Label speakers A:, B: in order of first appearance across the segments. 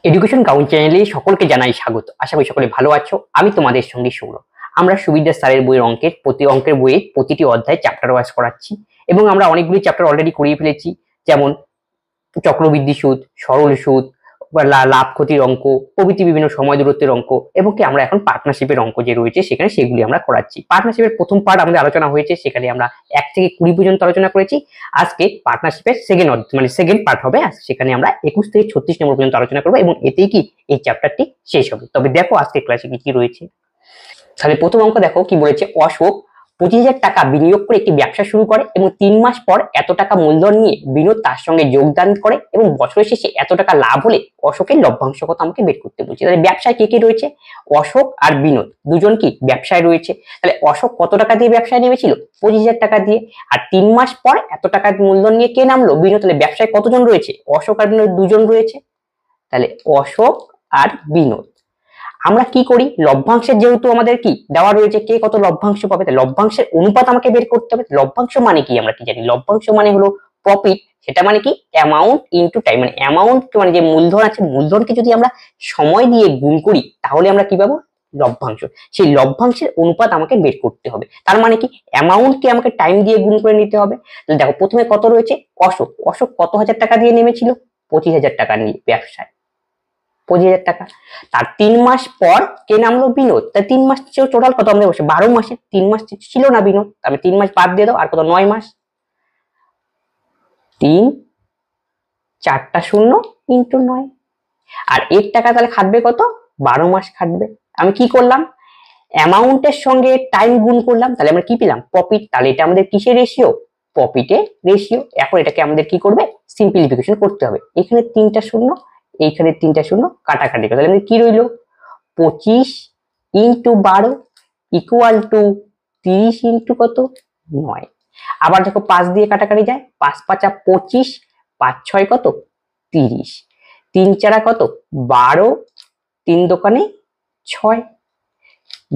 A: Education ground চ্যানেলে সকলকে জানাই স্বাগত। আশা করি সকলে ভালো আছো। আমি তোমাদের সঙ্গে সৌরভ। আমরা সুবিদ্যা স্যারের বইয়ের অঙ্কের বইয়ে প্রতিটি অধ্যায় চ্যাপ্টার ওয়াইজ করাচ্ছি এবং আমরা অনেকগুলি চ্যাপ্টার অলরেডি করিয়ে ফেলেছি, যেমন চক্রবৃদ্ধি সুদ, সরল সুদ, লাভ ক্ষতির অঙ্ক প্রভৃতি, বিভিন্ন সময় দূরত্বের অঙ্ক, এবং কি আমরা এখন পার্টনারশিপের অঙ্ক যে রয়েছে সেখানে সেগুলি আমরা করাচ্ছি। পার্টনারশিপের প্রথম পার্ট আমাদের আলোচনা হয়েছে, সেখানে আমরা 1 থেকে 20 পর্যন্ত আলোচনা করেছি। আজকে পার্টনারশিপের সেকেন্ড পার্ট হবে, সেখানে আমরা 21 থেকে 36 নম্বর পর্যন্ত আলোচনা করবো এবং এতেই কি এই চ্যাপ্টারটি শেষ হবে। তবে দেখো আজকে ক্লাসে কি কি রয়েছে। তাহলে প্রথম অঙ্ক দেখো কি বলেছে। অশোক 25,000 টাকা বিনিয়োগ করে একটি ব্যবসা শুরু করে এবং 3 মাস পর এত টাকা মূলধন নিয়ে বিনোদ তার সঙ্গে যোগদান করে এবং বছরের শেষে এত টাকা লাভ হলে অশোকের লভ্যাংশ কত আমাকে বের করতে বলছে। তাহলে ব্যবসায় কে কে রয়েছে? অশোক আর বিনোদ দুজন কি ব্যবসায় রয়েছে। তাহলে অশোক কত টাকা দিয়ে ব্যবসায় নেমেছিল? 25,000 টাকা দিয়ে। আর 3 মাস পর এত টাকা মূলধন নিয়ে কে নামলো? বিনোদ। তাহলে ব্যবসায় কতজন রয়েছে? অশোক আর বিনোদ দুজন রয়েছে। তাহলে অশোক আর বিনোদ। আমরা কি করি, লভ্যাংশের যেহেতু আমাদের কি দেওয়া রয়েছে কে কত লভ্যাংশ পাবে, লভ্যাংশের অনুপাত আমাকে বের করতে হবে। লভ্যাংশ মানে কি আমরা কি জানি? লভ্যাংশ মানে হলো প্রফিট, সেটা মানে কি অ্যামাউন্ট ইনটু টাইম। মানে অ্যামাউন্ট মানে যে মূলধন আছে, মূলধনকে যদি আমরা সময় দিয়ে গুণ করি তাহলে আমরা কি পাবো? লভ্যাংশ। সেই লভ্যাংশের অনুপাত আমাকে বের করতে হবে। তার মানে কি অ্যামাউন্টকে আমাকে টাইম দিয়ে গুণ করে নিতে হবে। তাহলে দেখো প্রথমে কত রয়েছে? অশোক কত হাজার টাকা দিয়ে নেমেছিল? 25,000 টাকা নিয়ে ব্যবসায়, 25,000 টাকা। তার 3 মাস পর কে নামলো? বিনোদ। তাই 3 মাস টোটাল কত আমাদের বসে? 12 মাসে 3 মাস ছিল না বিনোদ, তবে 3 মাস বাদ দিয়ে দাও, আর কত? 9 মাস। 3 4টা 0 ইন্টু 9। আর 1 টাকা তাহলে খাটবে কত? 12 মাস খাটবে। আমি কি করলাম? অ্যামাউন্টের সঙ্গে টাইম গুণ করলাম, তাহলে আমরা কি পেলাম? প্রফিট। তাহলে এটা আমাদের কিসের রেশিও? প্রফিটের রেশিও। এখন এটাকে আমাদের কি করবে? সিম্পলিফিকেশন করতে হবে। এখানে 3টা 0, এইখানে 3টা 0 কাটাকাটি করে, তাহলে আমাদের কি রইল? 25 ইন্টু 12 ইকুয়াল টু 30 ইন্টু কত? 9। আবার দেখো 5 দিয়ে কাটাকাটি যায়, 5 5 25, 5 6 কত? 30, 3 4 কত? 12, 3 দোকানে 6,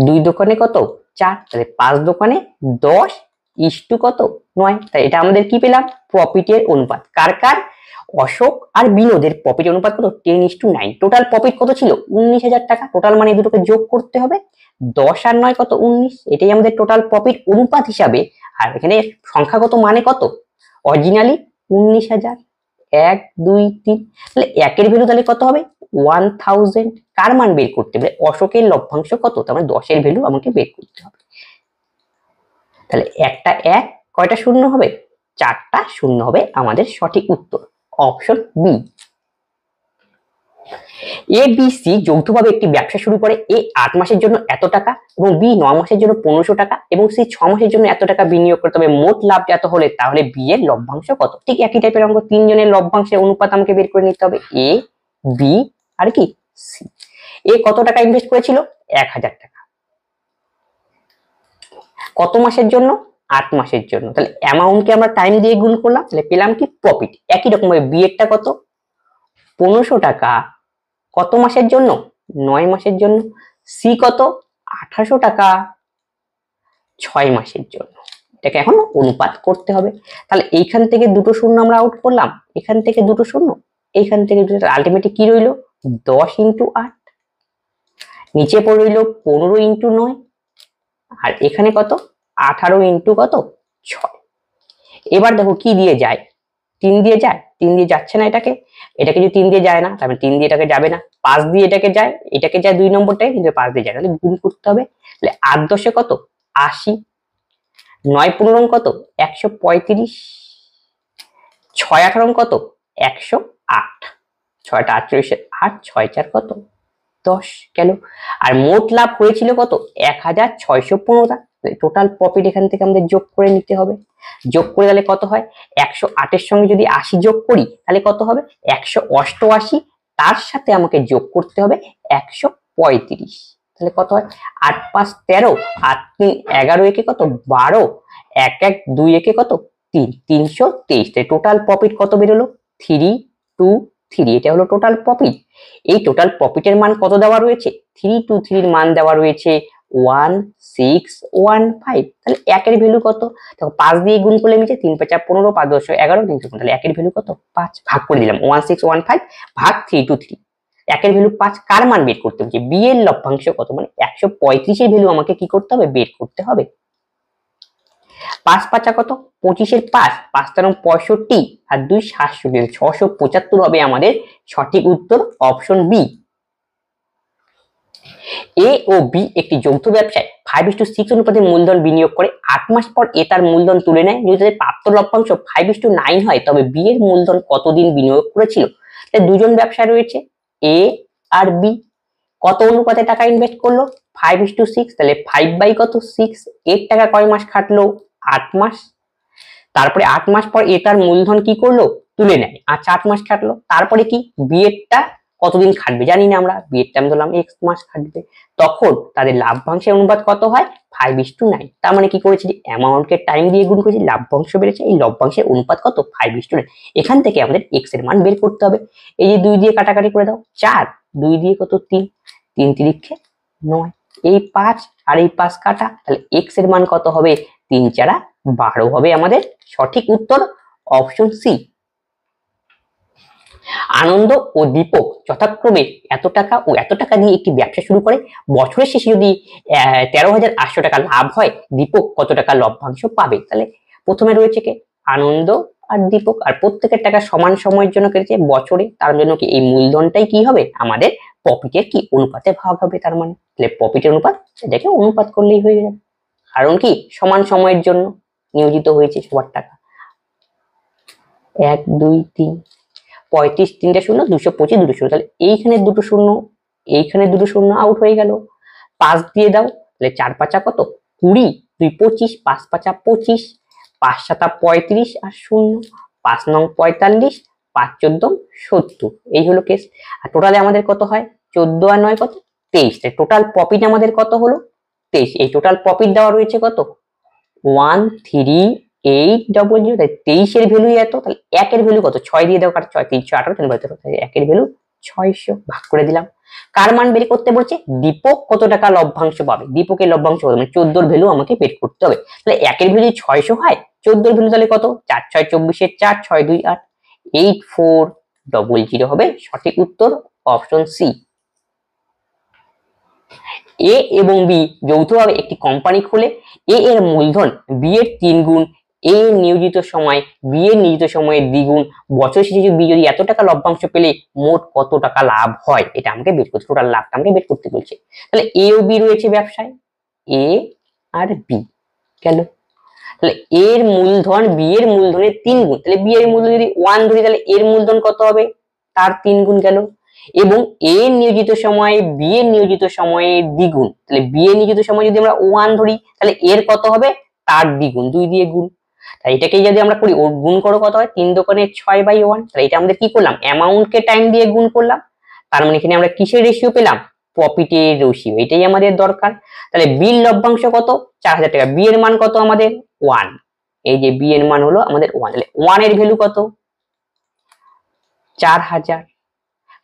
A: 2 দোকানে কত? 4, তাহলে 5 দোকানে 10 ইস্টু কত? 9। তাই এটা আমাদের কি পেলাম? প্রফিটের অনুপাত। কার কার? অশোক আর বিনোদের প্রফিট অনুপাত কত? 10:9। টোটাল প্রফিট কত ছিল? 19,000 টাকা। টোটাল মানে দুটোকে যোগ করতে হবে, 10 আর 9 কত? 19। এটাই আমাদের টোটাল প্রফিট অনুপাত হিসাবে। আর এখানে সংখ্যাগত মানে কত? অরিজিনালি 19,000। 1 2 3, তাহলে একের ভ্যালু তাহলে কত হবে? 1000। কার মান বের করতে হবে? অশোকের লভ্যাংশ কত? তার মানে 10 এর ভ্যালু আমাকে বের করতে হবে। তাহলে একটা 1, কয়টা শূন্য হবে? 4টা শূন্য হবে আমাদের সঠিক উত্তর, option B. A B C যৌথভাবে একটি ব্যবসা শুরু করে। এ 8 মাসের জন্য এত টাকা এবং বি 9 মাসের জন্য 1500 টাকা এবং সি 6 মাসের জন্য এত টাকা বিনিয়োগ করতে হবে। মোট লাভ এত হলে তাহলে বি এর লভ্যাংশ কত? ঠিক একই টাইপের অঙ্ক, তিনজনের লভ্যাংশের অনুপাত আমাকে বের করে নিতে হবে। এ বি আর কি সি। এ কত টাকা ইনভেস্ট করেছিল? 1000 টাকা। কত মাসের জন্য? 8 মাসের জন্য। তাহলে অ্যামাউন্টকে আমরা টাইম দিয়ে গুণ করলাম, তাহলে পেলাম কি? প্রফিট। একই রকম ভাবে বি এরটা কত? 1500 টাকা। কত মাসের জন্য? 9 মাসের জন্য। সি কত? 1800 টাকা 6 মাসের জন্য। এটাকে এখন অনুপাত করতে হবে। তাহলে এইখান থেকে দুটো শূন্য আমরা আউট করলাম, এখান থেকে দুটো শূন্য, এইখান থেকে দুটো, আলটিমেটলি কি রইল? 10 ইন্টু 8, নিচে পড়ে রইল 15 ইন্টু 9, আর এখানে কত? 18 ইন্টু কত? 6। এবার দেখো কি দিয়ে যায়? 3 দিয়ে যায়? 3 দিয়ে যাচ্ছে না এটাকে। এটাকে যদি 3 দিয়ে যায় না, তাহলে 3 দিয়ে এটাকে যাবে না। 5 দিয়ে এটাকে যায়, এটাকে যায় 2 নম্বরটায়, কিন্তু 5 দিয়ে যায় না। তাহলে গুণ করতে হবে। তাহলে 8 10 কত? 80, 9 15 কত? 135, 6 18 কত? 108, 6টা 48, 8 6 4 কত? 10 গেল। আর মোট লাভ হয়েছিল কত? 1615 টাকা। টোটাল প্রফিট এখান থেকে আমাদের যোগ করে নিতে হবে। যোগ করে তাহলে কত হয়? 108 এর সঙ্গে যদি 80 যোগ করি তাহলে কত হবে? 188। তার সাথে আমাকে যোগ করতে হবে 135। তাহলে কত হয়? 8 5 13, 8 3 11, একে কত? 12, 1 1 2 একে কত? 3, 323। তাই টোটাল প্রফিট কত বেরোলো? 323। এটা হলো টোটাল প্রফিট। এই টোটাল প্রফিটের মান কত দেওয়া রয়েছে? 323 এর মান দেওয়া রয়েছে 1615। তাহলে একের ভ্যালু কত? দেখো 5 দিয়ে গুণ করলে মিটে, 3 5 15, 5 10 11, 3 তাহলে একের ভ্যালু কত? 5। ভাগ করে দিলাম, 1615 ভাগ 323। একের ভ্যালু 5, কার মান বের করতে বলছে, বি এর লভ্যাংশ কত, মানে 135 এর ভ্যালু আমাকে কি করতে হবে, বের করতে হবে। 5 5 কত, 25 এর 5, 5 তেরো 65 আর 2 67, 675 হবে আমাদের সঠিক উত্তর, অপশন বি। এ ও বি একটি যৌথ ব্যবসায় 5:6 অনুপাতে মূলধন বিনিয়োগ করে 8 মাস পর এ তার মূলধন তুলে নেয়। যদি তাদের প্রাপ্ত লভ্যাংশ 5:9 হয় তবে বি এর মূলধন কতদিন বিনিয়োগ করেছিল। তাই দুজন ব্যবসায় রয়েছে, এ আর বি, কত অনুপাতে টাকা ইনভেস্ট করলো, 5:6, তাহলে 5 কত 6, এর টাকা কয় মাস খাটলো, 8 মাস। তারপরে 8 মাস পর এ তার মূলধন কি করলো, তুলে নেয়, আর 8 মাস খাটলো। তারপরে কি, বি এরটা কতদিন খাটবে জানি না আমরা, বি এরটা আমি ধরলাম x মাস খাটবে। তখন তাদের লাভ্যাংশের অনুপাত কত হয়, 5:9। তার মানে কি করেছি, অ্যামাউন্টকে টাইম দিয়ে গুণ করেছি, লাভ্যাংশ বেড়েছে, এই লভ্যাংশের অনুপাত কত, 5:9। এখান থেকে আমাদের x এর মান বের করতে হবে। এই যে 2 দিয়ে কাটাকাটি করে দাও, 4, 2 দিয়ে কত 3, 3 3 9, এই 5 আর এই 5 কাটা, তাহলে x এর মান কত হবে, 3 4 12 হবে আমাদের সঠিক উত্তর, অপশন সি। আনন্দ ও দীপক যথাক্রমে এত টাকা ও এত টাকা দিয়ে একটি ব্যবসা শুরু করে। বছরের শেষে যদি 13,800 টাকা লাভ হয়, দীপক কত টাকা লভ্যাংশ পাবে। তাহলে প্রথমে রয়েছে কে, আনন্দ আর দীপক, আর প্রত্যেকের টাকা সমান সময়ের জন্য কেটেছে বছরে, তার জন্য কি এই মূলধনটাই কি হবে আমাদের প্রফিটের কি অনুপাতে ভাগ হবে। তার মানে তাহলে প্রফিটের অনুপাত, এটাকে অনুপাত করলেই হয়ে যাবে, কারণ কি সমান সময়ের জন্য নিয়োজিত হয়েছে সবার টাকা। 1 2 3, 35, 3 শূন্য, 225, 2 শূন্য, তাহলে এইখানে দুটো শূন্য, এইখানে দুটো শূন্য আউট হয়ে গেল। 5 দিয়ে দাও, তাহলে 4 5 কত 20, 2 25, 5 5 25, 5 7 35 আর শূন্য, 5 9 45, 5 14 70, এই হলো কেস। আর টোটালে আমাদের কত হয়, 14 আর 9 কত 23, তাই টোটাল প্রফিট আমাদের কত হলো 23। এই টোটাল প্রফিট দেওয়া রয়েছে কত 13800, তাই 23 এর ভ্যালু এত, তাহলে 1 এর ভ্যালু কত, 6 দিয়ে দাও, কার 6 318, তাহলে 1 এর ভ্যালু 600, ভাগ করে দিলাম। কার মান বের করতে বলছে, দীপক কত টাকা লভ্যাংশ পাবে, দীপকের লভ্যাংশ কত, মানে 14 এর ভ্যালু আমাকে বের করতে হবে। তাহলে 1 এর ভ্যালু 600 হয়, 14 এর ভ্যালু তাহলে কত, 4 6 24 এর 4, 6 2 8, 8400 হবে সঠিক উত্তর, অপশন সি। এ এবং বি যৌথভাবে একটি কোম্পানি খোলে। এ এর মূলধন বি এর 3 গুণ, এ নিয়োজিত সময় বি এর নিয়োজিত সময়ের দ্বিগুণ। বছর শেষে বি যদি এত টাকা লভ্যাংশ পেলে মোট কত টাকা লাভ হয়, এটা আমাকে বের করতে, টোটাল লাভটা আমাকে বের করতে বলছে। তাহলে এ ও বি রয়েছে ব্যবসায়, এ আর বি গেল। তাহলে এর মূলধন বি এর মূলধনের 3 গুণ, তাহলে বি এর মূলধন যদি 1 ধরি, তাহলে এর মূলধন কত হবে, তার 3 গুণ গেল। এবং এ নিয়োজিত সময়ে বি এর নিয়োজিত সময়ের দ্বিগুণ, তাহলে বি এর নিয়োজিত সময় যদি আমরা 1 ধরি, তাহলে এর কত হবে, তার দ্বিগুণ, 2 দিয়ে গুণ। তাই এটাকে যদি আমরা করি, ও গুণ করো কত হয়, 3 দোকানে 6/1, তাহলে এটা আমাদের কি করলাম, অ্যামাউন্টকে টাইম দিয়ে গুণ করলাম। তার মানে এখানে আমরা কিসের রেশিও পেলাম, প্রফিটের রেশিও, এটাই আমাদের দরকার। তাহলে বির লভ্যাংশ কত, 4000 টাকা, বি এর মান কত আমাদের 1, এই যে বি এর মান হলো আমাদের 1, তাহলে 1 এর ভ্যালু কত 4000।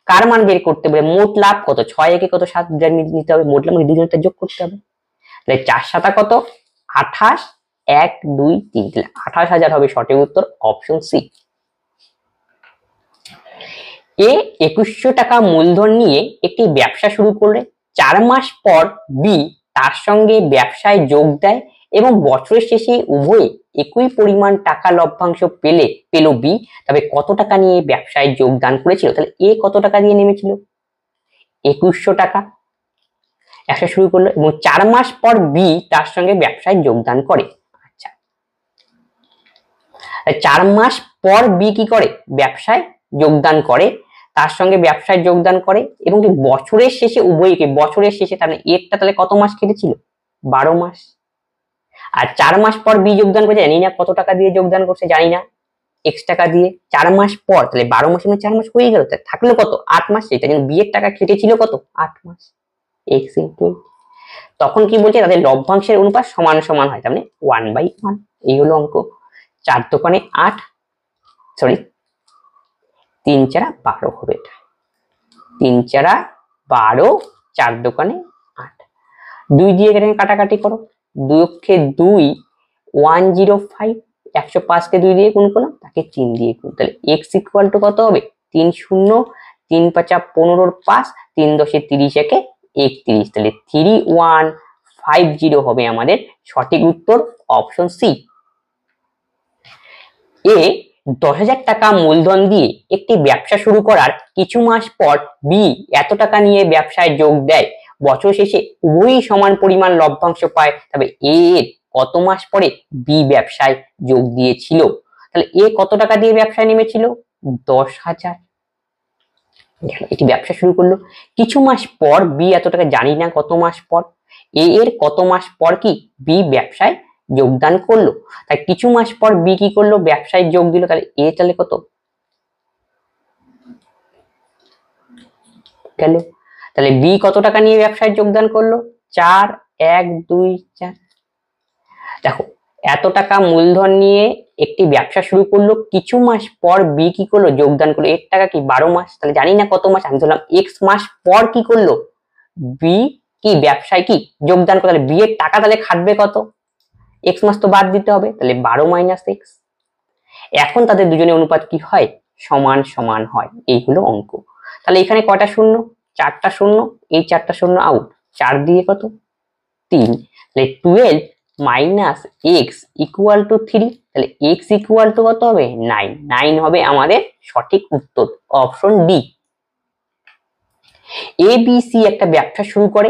A: কার মান বের করতে বলে, মোট লাভ কত, 6 একে কত 7 নিতে হবে, মোট লাভ মানে দুজনটা যোগ করতে হবে। তাহলে 4 7 কত 28, 1 2 3, তাহলে 28000 হবে সঠিক উত্তর, অপশন সি। এ 2100 টাকা মূলধন নিয়ে একটি ব্যবসা শুরু করলে। 4 মাস পর বি তার সঙ্গে ব্যবসায় যোগ দেয় এবং বছরের শেষে উভয়ে একই পরিমাণ টাকা লভ্যাংশ পেল বি, তবে কত টাকা নিয়ে ব্যবসায় যোগদান করেছিল। তাহলে এ কত টাকা দিয়ে নেমেছিল, 2100 টাকা ব্যবসা শুরু করলো, এবং 4 মাস পর বি তার সঙ্গে ব্যবসায় যোগদান করে। আচ্ছা, 4 মাস পর বি কি করে, ব্যবসায় যোগদান করে, তার সঙ্গে ব্যবসায় যোগদান করে, এবং বছরের শেষে উভয়কে, বছরের শেষে তাহলে এরটা তাহলে কত মাস কেটেছিল, 12 মাস। আর 4 মাস পর বি যোগদান করে, জানি না কত টাকা দিয়ে যোগদান করছে, জানি না, x টাকা দিয়ে। 4 মাস পর, তাহলে 12 মাসে 4 মাস হয়ে গেল, থাকলো কত 8 মাস, সেটা কিন্তু বি এর টাকা কেটেছিল কত 8 মাস, x ইনটু। তখন কি বলছে, তাদের লভ্যাংশের অনুপাত সমান সমান হয়, তার মানে 1/1, এই হলো অঙ্ক। 4 দোকানে 8, সরি 3 4 12 হবে, এটা 3 4 12, 4 দোকানে 8, 2 দিয়ে এখানে কাটাকাটি করো, 2 অক্ষে 2, 105, 105 কে 2 দিয়ে গুণ করলাম, তাকে 3 দিয়ে গুণ, তাহলে x ইকুয়াল টু কত হবে 3 0 3 5 15 পাস, 3 10 30 একে 31, তাহলে 3150 হবে আমাদের সঠিক উত্তর, অপশন সি। এ 10,000 টাকা মূলধন দিয়ে একটি ব্যবসা শুরু করার কিছু মাস পর বি এত টাকা নিয়ে ব্যবসায় যোগ দেয়, বছর শেষে উভয়ই সমান পরিমাণ লভ্যাংশ পায়, তবে এ এর কত মাস পরে বি ব্যবসায় যোগ দিয়েছিল? তাহলে এ কত টাকা দিয়ে ব্যবসায় নেমেছিল? 10,000। এটি ব্যবসা শুরু করলো, কিছু মাস পর বি এত টাকা, জানি না কত মাস পর, এ এর কত মাস পর কি বি ব্যবসায় যোগদান করলো, তাই কিছু মাস পর বি কি করলো, ব্যবসায় যোগ দিল, তাহলে এ তাহলে কত গেল? তাহলে বি কত টাকা নিয়ে ব্যবসায় যোগদান করলো? 4 1 2 4। দেখো, এত টাকা মূলধন নিয়ে একটি ব্যবসা শুরু করলো, কিছু মাস পর বি কি করলো, যোগদান করলো। এর টাকা কি 12 মাস, তাহলে জানি না কত মাস, আমি ধরলাম এক্স মাস পর কি করলো, বি কি ব্যবসায় কি যোগদান করলো, তাহলে বি এর টাকা তাহলে খাটবে কত, এক্স মাস তো বাদ দিতে হবে, তাহলে 12 মাইনাস এক্স। এখন তাদের দুজনের অনুপাত কি হয়, সমান সমান হয়, এই হলো অঙ্ক। তাহলে এখানে কয়টা শূন্য, 4টা শূন্য, এই 4টা শূন্য আউট, 4 দিয়ে কত 3, তাহলে 12 মাইনাস এক্স ইকুয়াল টু 3, তাহলে এক্স ইকুয়াল টু কত হবে, 9, 9 হবে আমাদের সঠিক উত্তর, option D. A B C একটা ব্যবসা শুরু করে,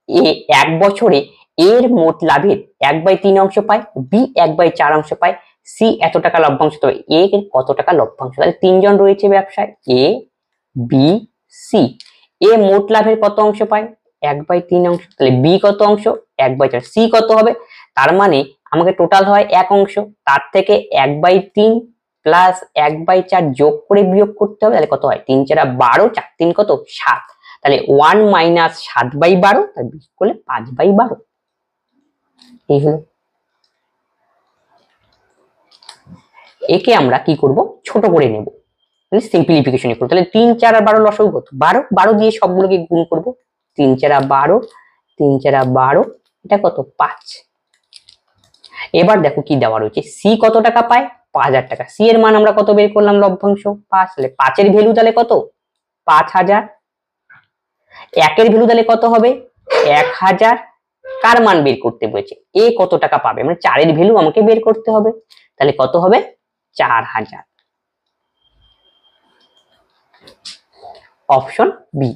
A: এ 1 বছরে এর মোট লাভের 1/3 অংশ পায়, বি 1/4 অংশ পায়, সি এত টাকা লভ্যাংশ, তবে এ এর কত টাকা লভ্যাংশ? তাহলে তিনজন রয়েছে ব্যবসায়, এ বি সি। এ মোট লাভের কত অংশ পায়, 1/3 অংশ, তাহলে বি কত অংশ, 1/4, সি কত হবে, তার মানে আমাকে টোটাল হয় 1 অংশ, তার থেকে 1/3 প্লাস 1/4 যোগ করে বিয়োগ করতে হবে, তাহলে কত হয়, 3 4 12, 4 3 কত 7, তাহলে 1 মাইনাস 7/12, তার বিয়োগ করলে 5/12, এই হলো। একে আমরা কি করব, ছোট করে নেব, সিম্পলিফিকেশন করব। তাহলে 3 4 আর 12 লসাগু কত, 12, 12 দিয়ে সবগুলোকে গুণ করব, 3 4 12, 3 4 12, এটা কত 5। এবার দেখো কি দেওয়া রয়েছে, সি কত টাকা পায়, 5000 টাকা, সি এর মান আমরা কত বের করলাম, লভ্যাংশ 5, তাহলে 5 এর ভ্যালু তাহলে কত 5000, 1 এর ভ্যালু তাহলে কত হবে 1000, কার মান বের করতে বলেছে, এ কত টাকা পাবে, মানে 4 এর ভ্যালু আমাকে বের করতে হবে, তাহলে কত হবে 4000, অপশন বি।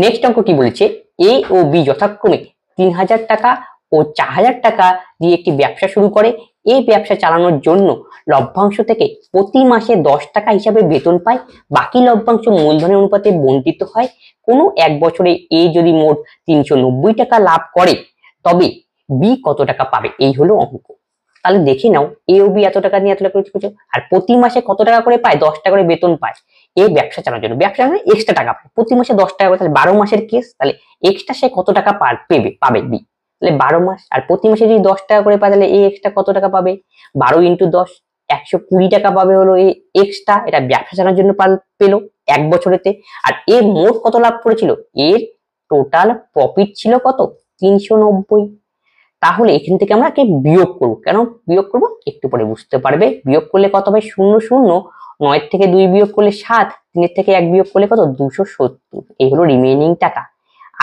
A: নেক্সট অঙ্ক কি বলেছে, এ ও বি যথাক্রমে 3000 টাকা ও 4000 টাকা দিয়ে একটি ব্যবসা শুরু করে, এই ব্যবসা চালানোর জন্য লভ্যাংশ থেকে প্রতি মাসে 10 টাকা হিসাবে বেতন পায়, বাকি লভ্যাংশ মূলধনের অনুপাতে বণ্টিত হয়। কোনো এক বছরে এ যদি মোট 390 টাকা লাভ করে, তবে বি কত টাকা পাবে, এই হলো অঙ্ক। তাহলে দেখে নাও, এ ও বি এত টাকা নিয়ে এত টাকা করে, আর প্রতি মাসে কত টাকা করে পায়, 10 টাকা করে বেতন পায়। এই ব্যবসা চালানোর জন্য, ব্যবসা চালানোর এক্সট্রা টাকা পায়, প্রতি মাসে 10 টাকা করে, তাহলে 12 মাসের কেস, তাহলে এক্সট্রা সে কত টাকা পাবে বি, তাহলে 12 মাস, আর প্রতি মাসে যদি 10 টাকা করে পায়, তাহলে এ এক্সট্রা কত টাকা পাবে, 12 ইন্টু 10, 120 টাকা পাবে হলো এ এক্সট্রা, এটা ব্যবসা চালানোর জন্য পেলো 1 বছরেতে। আর এ মোট কত লাভ করেছিল, এর টোটাল প্রফিট ছিল কত 390, তাহলে এখান থেকে আমরা বিয়োগ করব, কেন বিয়োগ করব একটু পরে বুঝতে পারবে। বিয়োগ করলে কত হবে, 0 0, 9 থেকে 2 বিয়োগ করলে 7, 3 থেকে 1 বিয়োগ করলে কত 270, এই হলো রিমেইনিং টাকা।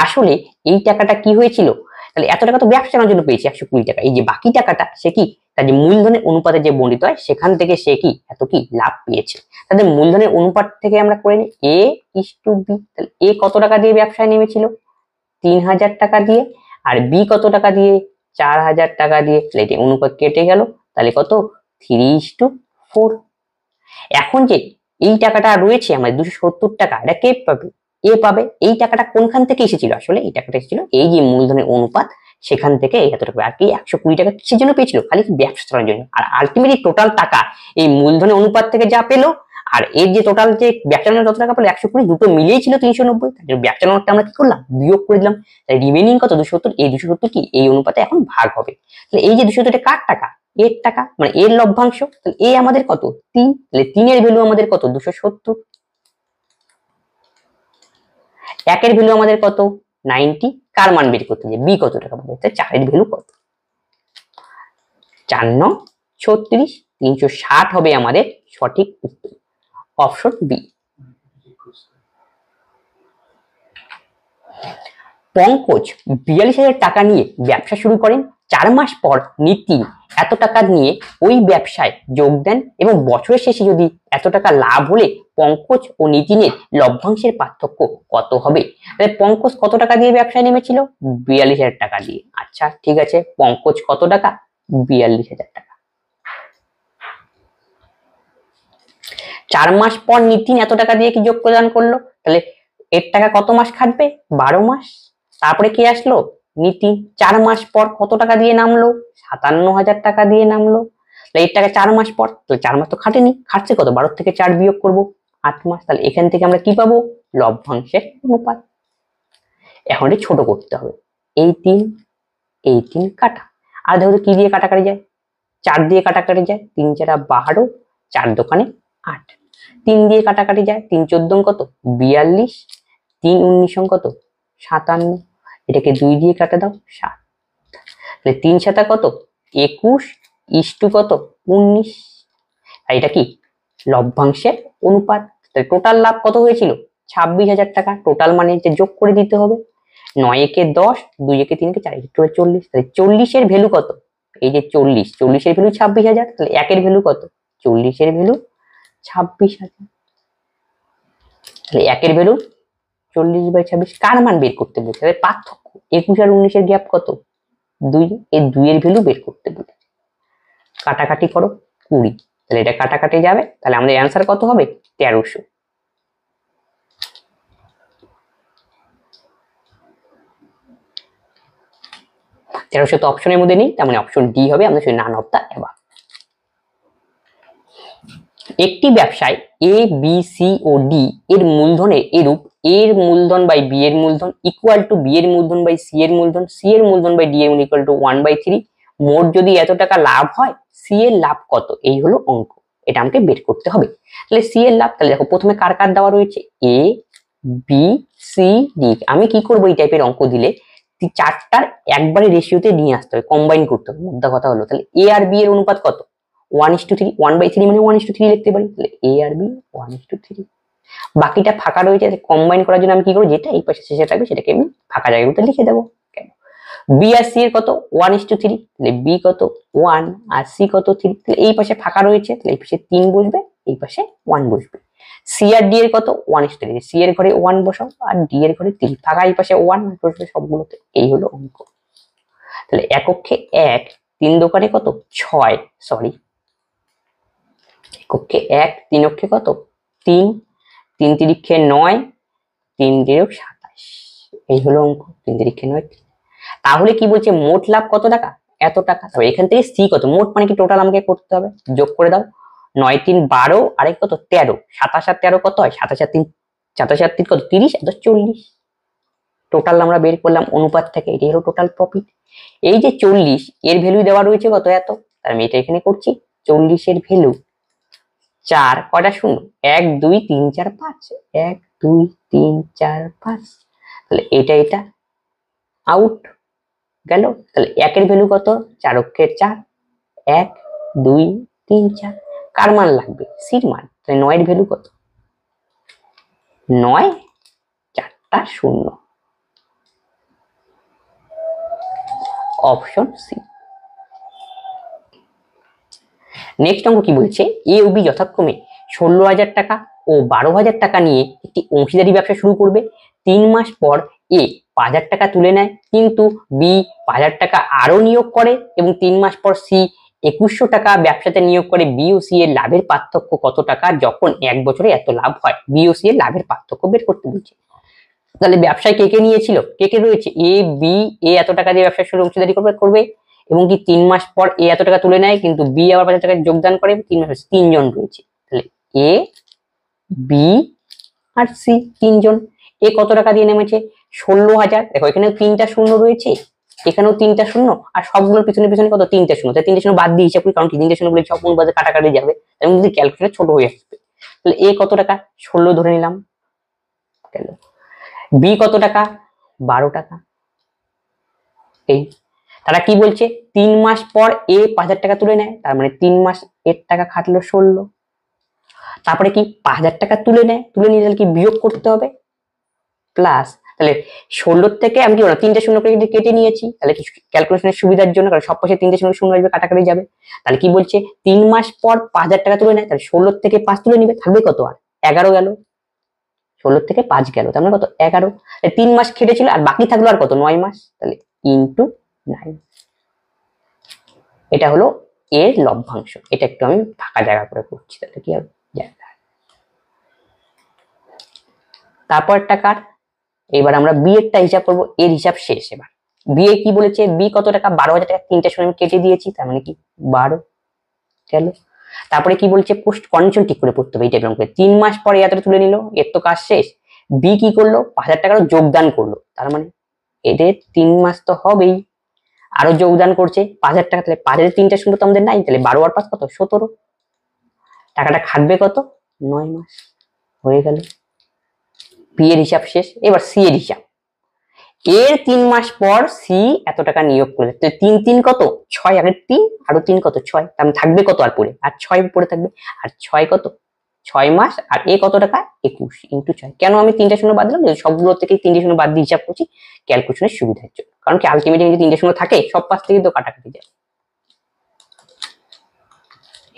A: আসলে এই টাকাটা কি হয়েছিল, তাহলে এত টাকা তো ব্যবসা চালানোর জন্য পেয়েছি 120 টাকা, এই যে বাকি টাকাটা সে কি, তার যে মূলধনের অনুপাতে যে বণ্টিত হয়, সেখান থেকে সে কি এত কি লাভ পেয়েছে। তাদের মূলধনের অনুপাত থেকে আমরা করে নিই এ ইস টু বি, তাহলে এ কত টাকা দিয়ে ব্যবসায় নেমেছিল, 3000 টাকা দিয়ে, আর বি কত টাকা দিয়ে, 4000 টাকা দিয়ে, তাহলে অনুপাত কেটে গেল, তাহলে কত 3:4। এখন যে এই টাকাটা রয়েছে আমাদের 270 টাকা, এটা কে পাবে, এ পাবে। এই টাকাটা কোনখান থেকে এসেছিল, আসলে এই টাকাটা এসেছিল এই যে মূলধনের অনুপাত, সেখান থেকে এই এত টাকা, আর কি 120 টাকা কিসের জন্য পেয়েছিল, খালি ব্যবসা চালানোর জন্য। আর আলটিমেটলি টোটাল টাকা এই মূলধনের অনুপাত থেকে যা পেলো, আর এর যে টোটাল যে ব্যবসা চালানোর যত টাকা পেলো 120, দুটো মিলিয়েই ছিল 390, ব্যবসা চালানোরটা আমরা কি করলাম, বিয়োগ করে দিলাম, তাই রিমেইনিং কত 270, এই 270 কি এই অনুপাতে এখন ভাগ হবে। তাহলে এই যে 270 কার টাকা, এর টাকা, মানে এর লভ্যাংশ, তাহলে এ আমাদের কত 3, তাহলে 3 এর ভ্যালু আমাদের কত 270, 1 এর ভ্যালু আমাদের কত 90, কার মান বের করতে হবে, বি কত টাকা পাবে, তাহলে 4 এর ভ্যালু কত, 4 9 36, 360 হবে আমাদের সঠিক উত্তর, অপশন বি। পঙ্কজ 42,000 টাকা নিয়ে ব্যবসা শুরু করেন। 4 মাস পর নিতিন এত টাকা নিয়ে ওই ব্যবসায় যোগ দেন এবং বছরের শেষে যদি এত টাকা লাভ হলে পঙ্কজ ও নিতিনের লভ্যাংশের পার্থক্য কত হবে? তাহলে পঙ্কজ কত টাকা দিয়ে ব্যবসায় নেমেছিল? 42,000 টাকা দিয়ে। আচ্ছা ঠিক আছে, পঙ্কজ কত টাকা? 42,000 টাকা। 4 মাস পর নিতিন এত টাকা দিয়ে কি যোগ প্রদান করলো, তাহলে এর টাকা কত মাস খাটবে? 12 মাস। তারপরে কে আসলো? নিতিন। 4 মাস পর কত টাকা দিয়ে নামলো? 57,000 টাকা দিয়ে নামলো। এর টাকা 4 মাস পর, তাহলে 4 মাস তো খাটেনি, খাটছে কত? 12 থেকে 4 বিয়োগ করব, 8 মাস। তাহলে এখান থেকে আমরা কি পাবো? লভ্যাংশের অনুপাত। এখন এটি ছোট করতে হবে। এই 3 কাটা, আর দেখো কি দিয়ে কাটাকাটি যায়? 4 দিয়ে কাটাকাটি যায়, 3 4 12, 4 দোকানে 8। 3 দিয়ে কাটাকাটি যায়, 3 14 কত? 42, 3 19 কত? 57। এটাকে 2 দিয়ে কাটা দাও, 7। তাহলে 3 7 কত? 21 ইস্টু কত? 19। আর এটা কি? লভ্যাংশের অনুপাত। তাহলে টোটাল লাভ কত হয়েছিল? 26,000 টাকা। টোটাল মানে যে যোগ করে দিতে হবে। 9 একে 10, 2 একে 3 কে 4 একে 40। তাহলে 40 এর ভ্যালু কত? এই যে 40 এর ভ্যালু 26,000। তাহলে 1 এর ভ্যালু কত? 40 এর ভ্যালু 26,000। তাহলে 1 এর ভ্যালু 40/26। কার মান বের করতে বলছে? তাহলে পার্থক্য 21 আর 19 এর গ্যাপ কত? 2। এই 2 এর ভ্যালু বের করতে বলছে। কাটাকাটি করো, 20। তাহলে এটা কাটাকাটি যাবে, তাহলে আমাদের অ্যান্সার কত হবে? 1300। 1300 তো অপশনের মধ্যে নেই, তার মানে অপশন ডি হবে আমাদের নান অফ দা অ্যাবাভ। একটি ব্যবসায় A B C O D এর মূলধনের এরূপ এ এর মূলধন বাই বি এর মূলধন ইকুয়াল টু বি এর মূলধন বাই সি এর মূলধন, সি এর মূলধন বাই ডি এর মূলধন ইকুয়াল টু 1/3। মোট যদি এত টাকা লাভ হয়, সি এর লাভ কত? এই হলো অঙ্ক, এটা আমাকে বের করতে হবে। তাহলে সি এর লাভ, তাহলে দেখো প্রথমে কার কার দেওয়া রয়েছে? A B C D. আমি কি করবো এই টাইপের অঙ্ক দিলে? চারটার একবারে রেশিওতে নিয়ে আসতে হবে, কম্বাইন করতে হবে। মোদ্দা কথা হলো, তাহলে এ আর বি এর অনুপাত কত? 1:3। 1/3 মানে 1:3 লিখতে পারি। তাহলে এ আর বি 1:3। বাকিটা ফাঁকা রয়েছে, কম্বাইন করার জন্য আমি কি করবো? যেটা এই পাশে শেষে থাকবে সেটাকে আমি ফাঁকা জায়গাগুলোতে লিখে দেবো। বি আর সি এর কত? 1:3। তাহলে বি কত? 1 আর সি কত? 3। তাহলে এই পাশে ফাঁকা রয়েছে, তাহলে এই পাশে 3 বসবে, এই পাশে 1 বসবে। সি আর ডি এর কত? 1:3। সি এর ঘরে 1 বসাও আর ডি এর ঘরে 3। ফাঁকা এই পাশে 1 বসবে সবগুলোতে। এই হলো অঙ্ক। তাহলে এককে 1, 3 দোকানে কত? 6, সরি এককে 1, 3 অক্ষে কত? 3, 3 তিরিক্ষে 9, 3 তিরিক 27। এই হলো অঙ্ক, 3 তিরিক্ষে 9। তাহলে কি বলছে? মোট লাভ কত টাকা? এত টাকা। তবে এখান থেকে সি কত? মোট মানে কি? টোটাল আমাকে করতে হবে, যোগ করে দাও। 9 3 12, আরেক কত? 13। 27 আর 13 কত হয়? 27 আর 3, 27 আর 3 কত? 30, আর 40। টোটাল আমরা বের করলাম অনুপাত থেকে, এটাই হলো টোটাল প্রফিট। এই যে 40 এর ভ্যালু দেওয়া রয়েছে কত? এত। আমি এটা এখানে করছি। 40 এর ভ্যালু 4, কয়টা শূন্য? 1 2 3 4 5, 1 2 3 4 5। তাহলে এটা আউট গেল। তাহলে 1 এর ভ্যালু কত? 4 অক্ষে 4, 1 2 3 4। কার মান লাগবে? সির মান। তাহলে 9 এর ভ্যালু কত? 9 4টা 0। Option C. নেক্সট অঙ্ক কি বলছে? এ ও বি যথাক্রমে 16,000 টাকা ও 12,000 টাকা নিয়ে একটি অংশীদারি ব্যবসা শুরু করবে। 3 মাস পর এ 5,000 টাকা তুলে নেয়, কিন্তু বি 5,000 টাকা আরো নিয়োগ করে এবং 3 মাস পর সি 2100 টাকা ব্যবসাতে নিয়োগ করে। বি ও সি এর লাভের পার্থক্য কত টাকা যখন 1 বছরে এত লাভ হয়? বি ও সি এর লাভের পার্থক্য বের করতে বলছে। তাহলে ব্যবসায় কে কে নিয়েছিল? কে কে রয়েছে? A B. এ এত টাকা দিয়ে ব্যবসা শুরু অংশীদারি করবে এবং কি 3 মাস পর এ এত টাকা তুলে নেয়, কিন্তু বি আবার 5,000 টাকা যোগদান করে। 3 মাস, 3 জন রয়েছে। তাহলে এ বি আর সি 3 জন। এ কত টাকা দিয়ে নেমেছে? 16,000। দেখো এখানে 3টা শূন্য রয়েছে, এখানেও 3টা শূন্য, আর সবগুলোর পিছনে পিছনে কত? 3টা শূন্য। তাই 3টা শূন্য বাদ দিয়ে হিসাব করি, কারণ 3টা শূন্য বলে সব বাদে কাটাকাটি যাবে এবং যদি ক্যালকুলেটর ছোট হয়ে আসবে। তাহলে এ কত টাকা? 16 ধরে নিলাম, গেল। বি কত টাকা? 12 টাকা। এই তারা কি বলছে? 3 মাস পর এ 5,000 টাকা তুলে নেয়, তার মানে 3 মাস এর টাকা খাটলো 16। তারপরে কি 5,000 টাকা তুলে নেয়, তুলে নিয়ে তাহলে কি বিয়োগ করতে হবে, প্লাস তাহলে 16 থেকে আমি কি বললাম 3টে শূন্য কেটে নিয়েছি, তাহলে ক্যালকুলেশনের সুবিধার জন্য, কারণ সব পাশে 3টে শূন্য শূন্য আসবে, কাটাকাটি যাবে। তাহলে কি বলছে 3 মাস পর 5,000 টাকা তুলে নেয়, তাহলে 16 থেকে 5 তুলে নিবে, থাকবে কত আর 11 গেল, 16 থেকে 5 গেল, তার মানে কত 11। 3 মাস খেটেছিল আর বাকি থাকলো আর কত 9 মাস, তাহলে ইনটু 9। এটা হলো এর লভ্যাংশ। এটা একটু আমি ফাঁকা জায়গা করে করছি, তাহলে কি হবে জায়গা। তারপর টাকার এবার আমরা বি এরটা হিসাব করবো, এর হিসাব শেষ। এবার বি এ কি বলেছে, বি কত টাকা 12,000 টাকা, 3টে শূন্য আমি কেটে দিয়েছি, তার মানে কি 12 গেল। তারপরে কি বলছে পোস্ট কন্ডিশন ঠিক করে পড়তে হবে, এই টাইপের করে 3 মাস পরে এতটা তুলে নিল, এর তো কাজ শেষ। বি কি করলো 5,000 টাকার যোগদান করলো, তার মানে এদের 3 মাস তো হবেই, আরো যোগদান করছে 5,000 টাকা, তাহলে 5,000 3টে শূন্য তো আমাদের নাই, তাহলে 12 আর 5 কত 17, টাকাটা খাটবে কত 9 মাস, হয়ে গেল। বি এর হিসাব শেষ। এবার সি এর হিসাব, এর 3 মাস পর সি এত টাকা নিয়োগ করবে, তো 3 3 কত 6, আগের 3 আরো 3 কত 6, তার মানে থাকবে কত আর পড়ে, আর 6 পড়ে থাকবে, আর 6 কত 6 মাস, আর এ কত টাকা 21 ইনটু 6। কেন আমি 3টে শূন্য বাদ দিলাম, সবগুলো থেকে 3টে শূন্য বাদ দিয়ে হিসাব করছি ক্যালকুলেশনের সুবিধার জন্য, কারণ কি আলটিমেটলি যদি 3টে শূন্য থাকে সব পাশ থেকে তো কাটাকাটি যায়।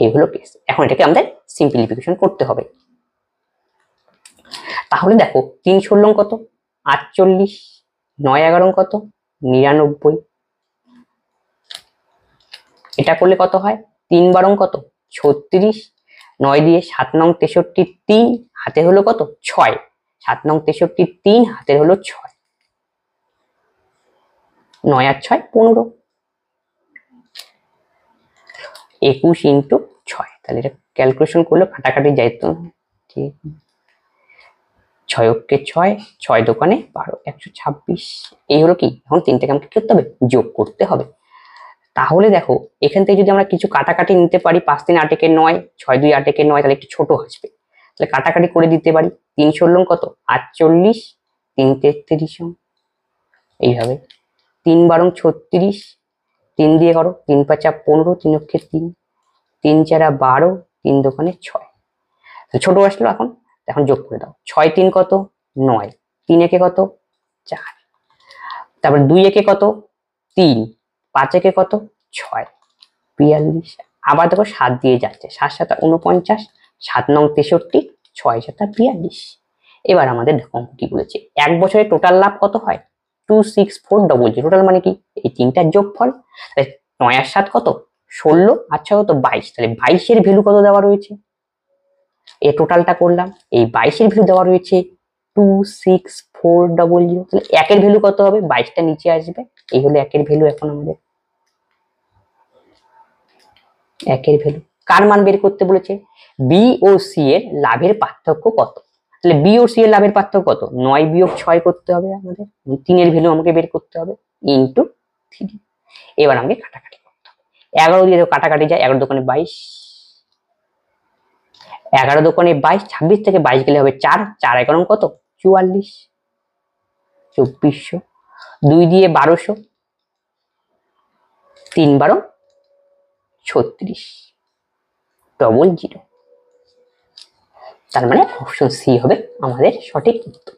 A: এই হলো কেস। এখন এটাকে আমাদের সিম্পলিফিকেশন করতে হবে। তাহলে দেখো 3 16 কত 48, 9 11 কত 99, এটা করলে কত হয় 3 12 কত 36, 9 দিয়ে 7 9 63 3, হাতে হলো কত 6, 7 9 63 3, হাতে হলো 6, 9 আর 6 15, 21 ইন্টু 6, তাহলে এটা ক্যালকুলেশন করলে কাটাকাটি যাইতো, ঠিক 6 অক্ষে 6, 6 দোকানে 12, 126। এই হলো কি, এখন 3টাকে আমাকে কি করতে হবে যোগ করতে হবে। তাহলে দেখো এখান থেকে যদি আমরা কিছু কাটাকাটি নিতে পারি, 5 3 8 একে 9, 6 2 8 একে 9, তাহলে একটু ছোট আসবে, তাহলে কাটাকাটি করে দিতে পারি। 3 16 কত 48, 3 33, এইভাবে 3 12 36, 3 দিয়ে করো 3 5 15, 3 অক্ষে 3, 3 4 12, 3 দোকানে 6, ছোট আসলো। এখন যোগ করে দাও, 6 3 কত 9, 3 একে কত 4, তারপর 2 একে কত 3, 5 একে কত 6, 42, আবার দেখো 7 দিয়ে যাচ্ছে, 7 7 49, 7 9 63, 6 7 42। এবার আমাদের দেখো কি বলেছে, এক বছরে টোটাল লাভ কত হয় 26400, টোটাল মানে কি এই তিনটার যোগফল, তাহলে 9 আর 7 কত 16, আর 6 কত 22, তাহলে 22 এর ভ্যালু কত দেওয়া রয়েছে, এই টোটালটা করলাম, এই 22 এর ভ্যালু দেওয়া রয়েছে 26400, তাহলে একের ভ্যালু কত হবে 22টা নিচে আসবে, এই হলো একের ভ্যালু। এখন আমাদের একের ভ্যালু, কার মান বের করতে বলেছে বি ও সি এর লাভের পার্থক্য কত, তাহলে বি ও সি এর লাভের পার্থক্য কত 9 বিয়োগ 6 করতে হবে আমাদের, 3 এর ভ্যালু আমাকে বের করতে হবে ইনটু 3। এবার আমাকে কাটাকাটি করতে হবে, 11 দিয়ে কাটাকাটি যায়, 11 দোকানে 22, 11 দোকানে 22, 26 থেকে 22 গেলে হবে 4, 4 11 কত 44, 2400, 2 দিয়ে 1200, 3 12 36, 00, তার মানে অপশন সি হবে আমাদের সঠিক উত্তর।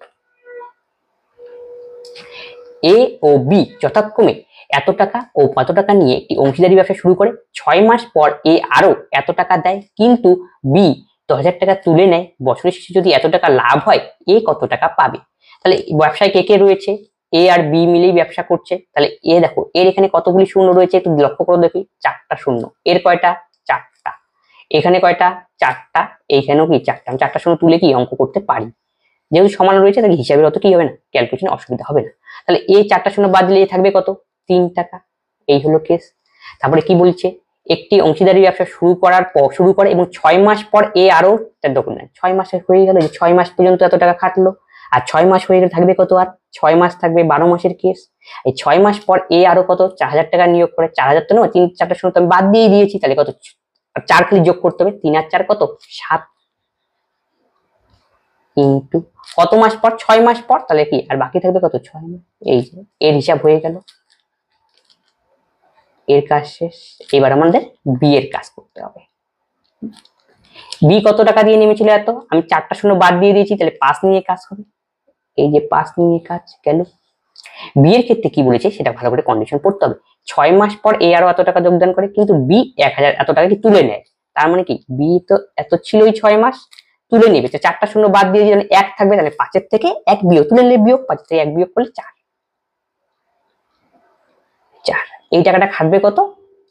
A: এ ও বি যথাক্রমে এত টাকা ও কত টাকা নিয়ে একটি অংশীদারি ব্যবসা শুরু করে, 6 মাস পর এ আরো এত টাকা দেয়, কিন্তু বি 10,000 টাকা তুলে নেয়, বছরের শেষে যদি এত টাকা লাভ হয় এ কত টাকা পাবে। তাহলে ব্যবসায় কে কে রয়েছে, এ আর বি মিলেই ব্যবসা করছে, তাহলে এ দেখো এর এখানে কতগুলি শূন্য রয়েছে একটু লক্ষ্য করে দেখি, 4টা শূন্য, এর কয়টা 4টা, এখানে কয়টা 4টা, এইখানেও কি 4টা, আমি 4টা শূন্য তুলে কি অঙ্ক করতে পারি, যেহেতু সমান রয়েছে তাহলে হিসাবের অত কি হবে না, ক্যালকুলেশন অসুবিধা হবে না। তাহলে এই 4টা শূন্য বাদ দিলে থাকবে কত 3 টাকা, এই হলো কেস। তারপরে কি বলছে, একটি অংশীদারি ব্যবসা শুরু করে এবং 6 মাস পর এ আরো 6 মাসে হয়ে গেল, যে 6 মাস পর্যন্ত এত টাকা খাটলো, আর 6 মাস হয়ে গেলে থাকবে কত আর 6 মাস থাকবে 12 মাসের কেস। এই 6 মাস পর এ আরো কত 4,000 টাকা নিয়োগ করে, 4,000 তো নয় 4টা শূন্য তো আমি বাদ দিয়ে দিয়েছি, তাহলে কত 4 খালি যোগ করতে হবে, 3 আর 4 কত 7, ইনটু কত মাস পর 6 মাস পর, তাহলে কি আর বাকি থাকবে কত 6 মাস, এই যে এর হিসাব হয়ে গেল, এর কাজ শেষ। এবার আমাদের বি এর কাজ করতে হবে। বি কত টাকা দিয়ে নেমেছিল এত, আমি 4টা শূন্য বাদ দিয়ে দিয়েছি, তাহলে 5 নিয়ে কাজ হবে। এই যে 5 নিয়ে কাজ গেল। বি এর ক্ষেত্রে কি বলেছে সেটা ভালো করে কন্ডিশন পড়তে হবে। 6 মাস পর এ আরো এত টাকা যোগদান করে, কিন্তু বি 1000 এত টাকা কি তুলে নেয়। তার মানে কি বি তো এত ছিলই 6 মাস, তুলে নেবে। 4টা শূন্য বাদ দিয়ে যদি 1 থাকবে, তাহলে 5 থেকে 1 বিয়োগ, তুলে নিলে বিয়োগ, 5 থেকে 1 বিয়োগ করলে 4। এই টাকাটা খাটবে কত?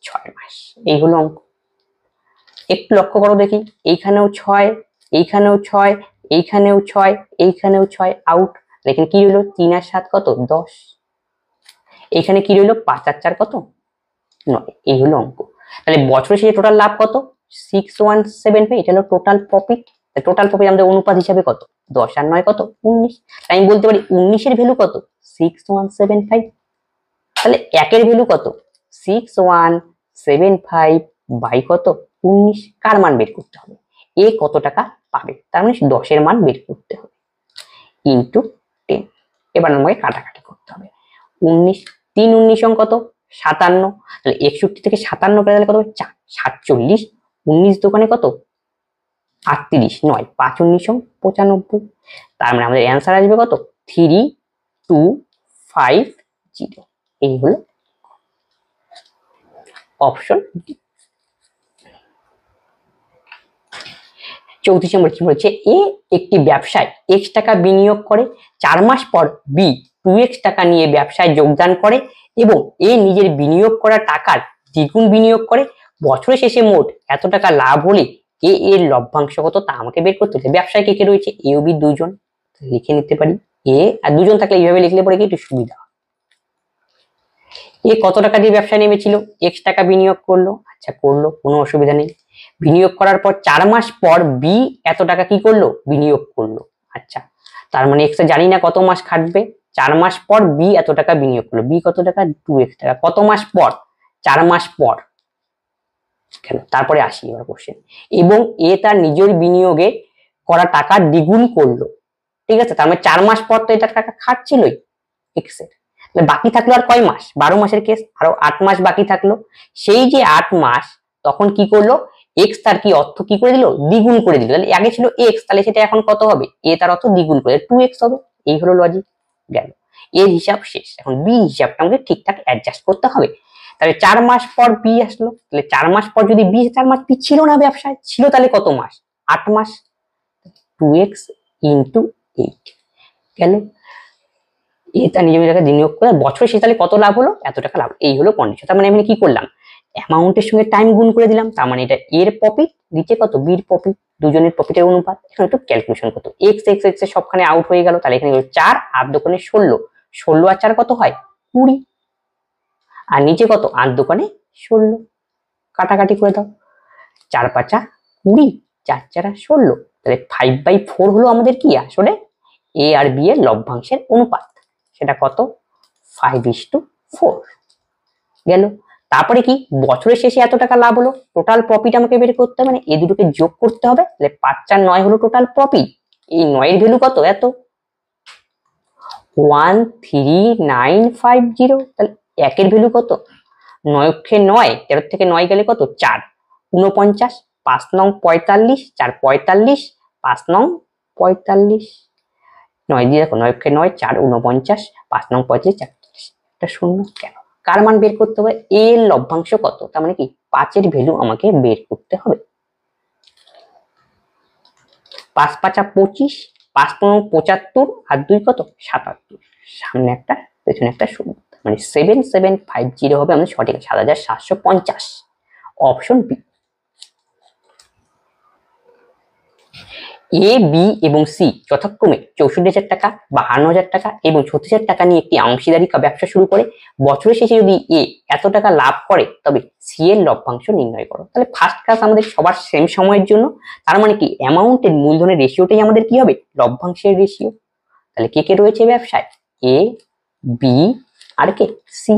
A: 6 মাস। এই হলো অঙ্ক। একটু লক্ষ্য করো দেখি, এইখানেও 6, এইখানেও 6, এইখানেও 6, এইখানেও 6, আউট। এখানে কি হলো? 3 আর 7 কত? 10। এখানে কি রইলো? 5 আর 4 কত? 9। এই হলো অঙ্ক। তাহলে বছরের শেষে টোটাল লাভ কত? 6175। এটা হলো টোটাল প্রফিট। টোটাল প্রফিট আমাদের অনুপাত হিসাবে কত? 10 আর 9 কত? 19। তাই আমি বলতে পারি 19 এর ভ্যালু কত? 6175। তাহলে 1 এর ভ্যালু কত? 6175 বাই কত? 19। কার মান বের করতে হবে? এ কত টাকা পাবে, তার মানে 10 এর মান বের করতে হবে, ইন্টু 10। এবার আমাকে কাটাকাটি করতে হবে। 19, 3 19 কত? 57। তাহলে 61 থেকে 57 কেটে দিলে কত হবে? 4, 47। 19 দোকানে কত? 38, 9, 5 19 95। তার মানে আমাদের অ্যান্সার আসবে কত? 3250। এই হলো অপশন ডি। 34 নম্বর কি বলছে? এ একটি ব্যবসায় x টাকা বিনিয়োগ করে, 4 মাস পর বি 2x টাকা নিয়ে ব্যবসায় যোগদান করে এবং এ নিজের বিনিয়োগ করা টাকার দ্বিগুণ বিনিয়োগ করে। বছরের শেষে মোট এত টাকা লাভ হলে এ এর লভ্যাংশ কত তা আমাকে বের করতে হবে। ব্যবসায় কে কে রয়েছে? এ ও বি দুজন, লিখে নিতে পারি। এ আর দুজন থাকলে এইভাবে লিখলে পরে কি একটু সুবিধা। এ কত টাকা দিয়ে ব্যবসায় নেমেছিল? x টাকা বিনিয়োগ করলো। আচ্ছা করলো, কোনো অসুবিধা নেই। বিনিয়োগ করার পর 4 মাস পর বি এত টাকা কি করলো? বিনিয়োগ করলো। আচ্ছা, তার মানে x জানি না কত মাস খাটবে। 4 মাস পর বি এত টাকা বিনিয়োগ করলো। বি কত টাকা? 2x টাকা। কত মাস পর? 4 মাস পর। কেন? তারপরে আসি এবার কোশ্চেন। এবং এ তার নিজের বিনিয়োগে করা টাকা দ্বিগুণ করলো। ঠিক আছে, তার মানে 4 মাস পর তো এটা টাকা খাটছিলই x এর। বাকি থাকলো আর কয় মাস? 12 মাসের কেস, আরো 8 মাস বাকি থাকলো। সেই যে 8 মাস তখন কি করলো? x তার কি অর্থ কি করে দিল? দ্বিগুণ করে দিল। তাহলে আগে ছিল x, তাহলে সেটা এখন কত হবে? a তার অর্থ দ্বিগুণ করে 2x হবে। এই হলো লজিক। গেল, এর হিসাব শেষ। এখন বি হিসাবটা আমাকে ঠিকঠাক অ্যাডজাস্ট করতে হবে। তাহলে 4 মাস পর বি আসলো, তাহলে 4 মাস পর যদি বি 4 মাস বি ছিল না ব্যবসায়, ছিল তাহলে কত মাস? 8 মাস। 2x ইন্টু 8 গেল। এটা নিজের টাকা বিনিয়োগ করে বছর শেষে তাহলে কত লাভ হলো? এত টাকা লাভ। এই হলো কন্ডিশন। তার মানে আমি কি করলাম? অ্যামাউন্টের সঙ্গে টাইম গুণ করে দিলাম। তার মানে এটা এর প্রফিট, নিচে কত? বির প্রফিট। দুজনের প্রফিটের অনুপাত। এখানে একটু ক্যালকুলেশন করতে, x x x এর সবখানে আউট হয়ে গেল। তাহলে এখানে 4 আর দোকানে 16, 16 আর 4 কত হয়? 20। আর নিচে কত? 8 দোকানে 16। কাটাকাটি করে দাও। 4 5 20, 4 4 16। তাহলে 5/4 হলো আমাদের কি আসলে এ আর বি এর লভ্যাংশের অনুপাত। সেটা কত? 5:4 গেল। তারপরে কি? বছরের শেষে এত টাকা লাভ হলো, টোটাল প্রফিট আমাকে বের করতে হবে, মানে এই দুটোকে যোগ করতে হবে। তাহলে 5 4 9 হলো টোটাল প্রফিট। এই 9 এর ভ্যালু কত? এত 13950। তাহলে 1 এর ভ্যালু কত? 9 কে 9, 13 থেকে 9 গেলে কত? 4, 49, 5 নং 45, 4 45, 5 নং 45। 9 দিয়ে দেখো, 9 কে 9, 4 49, 5 নং 45, 4 এটা শূন্য। কেন? কার মান বের করতে হবে? এ এর লভ্যাংশ কত? তার মানে কি 5 এর ভ্যালু আমাকে বের করতে হবে। 5 5 25, 5 75 আর 2 কত? 77। সামনে একটা পেছনে একটা শূন্য, মানে 7750 হবে আমাদের সঠিক 7750। Option B. এ বি এবং সি যথাক্রমে 64,000 টাকা, 52,000 টাকা এবং 36,000 টাকা নিয়ে একটি অংশীদারি ব্যবসা শুরু করে। বছরের শেষে যদি এ এত টাকা লাভ করে, তবে সি এর লভ্যাংশ নির্ণয় করো। তাহলে ফার্স্ট ক্লাস আমাদের সবার সেম সময়ের জন্য। তার মানে কি অ্যামাউন্টের মূলধনের রেশিওটাই আমাদের কি হবে? লভ্যাংশের রেশিও। তাহলে কে কে রয়েছে ব্যবসায়? A B R K? C.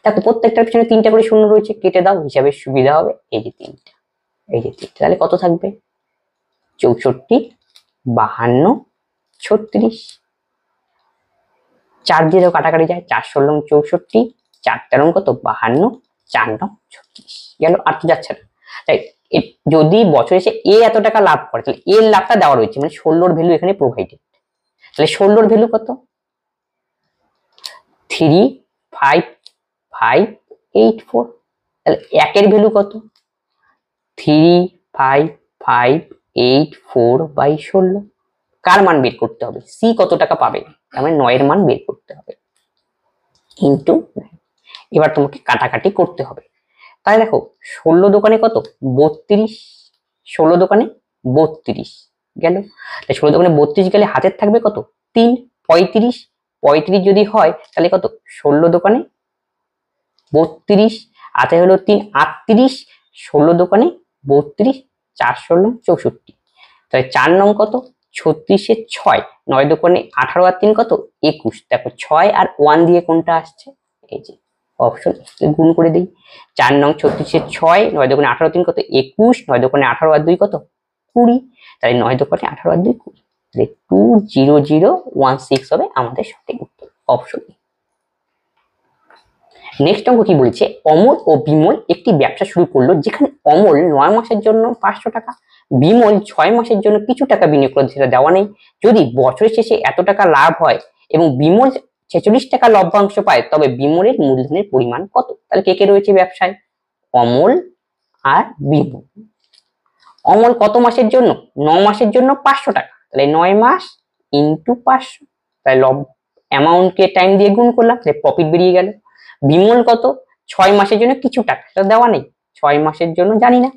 A: দেখো প্রত্যেকটার পিছনে 3টা করে শূন্য রয়েছে, কেটে দাও, হিসাবে সুবিধা হবে। এই যে 3টা, এই যে 3টা, তাহলে কত থাকবে? 64, 52, 36। 4 দিয়ে কাটাকাটি যায়, 4 16 64, 4 13 কত? 52, 4 9 36 গেল। আর তো যাচ্ছে না, তাই যদি বছরে এসে এ এত টাকা লাভ করে, তাহলে এর লাভটা দেওয়া রয়েছে, মানে 16 ভ্যালু এখানে প্রোভাইডেড। তাহলে 16 ভ্যালু কত? 35584। তাহলে একের ভ্যালু কত? 35584/16। কার মান বের করতে হবে? সি কত টাকা পাবে, তার মানে 9 এর মান বের করতে হবে কিন্তু এবার তোমাকে কাটাকাটি করতে হবে। তাই দেখো 16 দোকানে কত? 32। 16 দোকানে 32 গেল। তাই 16 দোকানে 32 গেলে হাতের থাকবে কত? 3। 35। 35 যদি হয় তাহলে কত? 16 দোকানে 32 হাতে হলো 3 38। 16 দোকানে 32 4 16 64। তাহলে 4 নং কত? 36 এর 6। 9 দোকানে 18 আর 3 কত? 21। দেখো 6 আর 1 দিয়ে কোনটা আসছে? এই যে অপশন গুণ করে দিই। 4 নং 36 এর 6, 9 দোকানে 18 3 কত? 21। 9 দোকানে 18 আর 2 কত? 20। তাই 9 দোকানে 18 আর 2 20। তাহলে 20016 হবে আমাদের সঠিক উত্তর, অপশন। নেক্সট অঙ্ক কি বলছে? অমল ও বিমল একটি ব্যবসা শুরু করলো, যেখানে অমল 9 মাসের জন্য 500 টাকা, বিমল 6 মাসের জন্য কিছু টাকা বিনিয়োগ করে, সেটা দেওয়া নেই। যদি বছরের শেষে এত টাকা লাভ হয় এবং বিমল 46 টাকা লভ্যাংশ পায়, তবে বিমলের মূলধনের পরিমাণ কত? তাহলে কে কে রয়েছে ব্যবসায়? অমল আর বিমল। অমল কত মাসের জন্য? 9 মাসের জন্য 500 টাকা। তাহলে 9 মাস ইন্টু 500, তাহলে অ্যামাউন্টকে টাইম দিয়ে গুণ করলাম, তাহলে প্রফিট বেরিয়ে গেল। বিমল কত? 6 মাসের জন্য কিছু টাকা, সেটা দেওয়া নেই। 6 মাসের জন্য জানি না,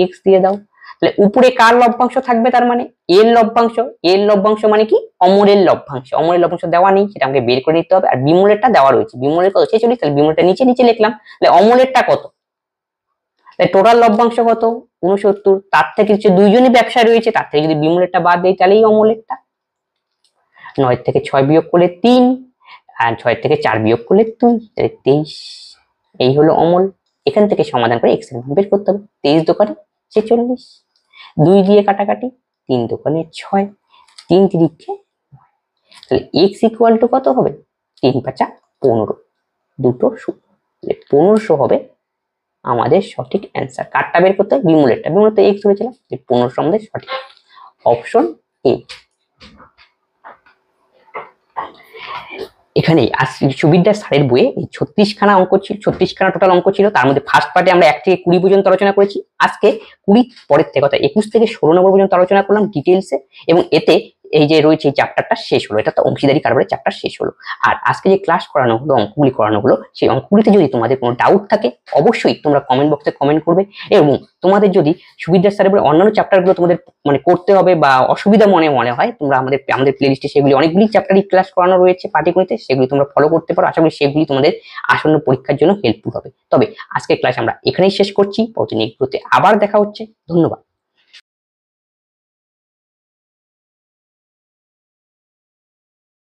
A: এক্স দিয়ে দাও। তাহলে উপরে কার লভ্যাংশ থাকবে? তার মানে এর লভ্যাংশ। এর লভ্যাংশ মানে কি? অমরের লভ্যাংশ। অমরের লভ্যাংশ দেওয়া নেই, সেটা আমাকে বের করে নিতে হবে। আর বিমলেরটা দেওয়া রয়েছে। বিমলের কত? 46। তাহলে বিমলটা নিচে নিচে লিখলাম। তাহলে অমলেরটা কত? তাই টোটাল লভ্যাংশ কত? 69। তার থেকে দুইজনই ব্যবসায় রয়েছে, তার থেকে যদি বিমলেরটা বাদ দেয় তাহলেই অমলেরটা। 9 থেকে 6 বিয়োগ করলে 3, আর 6 থেকে 4 বিয়োগ করলে 2, তাহলে 23। এই হলো অমল। এখান থেকে সমাধান করে এক্স এর মান বের করতে হবে। 23 দোকানে 46, 2 দিয়ে কাটাকাটি, 3 দোকানে 6, 3 তিরিখে 9। তাহলে এক্স ইকুয়াল টু কত হবে? 3 5 15, দুটো 1500 হবে আমাদের সঠিক অ্যান্সার। কারটা বের করতে হবে? বিমলেরটা। বিমলের তো এক্স ধরেছিলাম, 1500 আমাদের সঠিক অপশন এ। এখানে সুবিদ্যার স্যারের বইয়ে 36 খানা অঙ্ক ছিল, 36 খানা টোটাল অঙ্ক ছিল। তার মধ্যে ফার্স্ট পার্টে আমরা 1 থেকে 20 পর্যন্ত আলোচনা করেছি। আজকে 20 পরের থেকে অর্থাৎ 21 থেকে 16 নম্বর পর্যন্ত আলোচনা করলাম ডিটেলসে, এবং এতে এই যে রয়েছে এই চ্যাপ্টারটা শেষ হলো। এটা তো অংশীদারি কারবারের চ্যাপ্টার শেষ হলো। আর আজকে যে ক্লাস করানো হলো, অঙ্কগুলি করানো হলো, সেই অঙ্কগুলিতে যদি তোমাদের কোনো ডাউট থাকে অবশ্যই তোমরা কমেন্ট বক্সে কমেন্ট করবে। এবং তোমাদের যদি সুবিদ্যার স্যারের বইয়ের অন্যান্য চ্যাপ্টারগুলো তোমাদের মানে করতে হবে বা অসুবিধা মনে হয়, তোমরা আমাদের প্লেলিস্টে সেগুলি অনেকগুলি চ্যাপ্টারই ক্লাস করানো রয়েছে পাটিগণিতে, সেগুলি তোমরা ফলো করতে পারো। আশা করি সেগুলি তোমাদের আসন্ন পরীক্ষার জন্য হেল্পফুল হবে। তবে আজকের ক্লাস আমরা এখানেই শেষ করছি। পরবর্তী ভিডিওতে আবার দেখা হচ্ছে। ধন্যবাদ।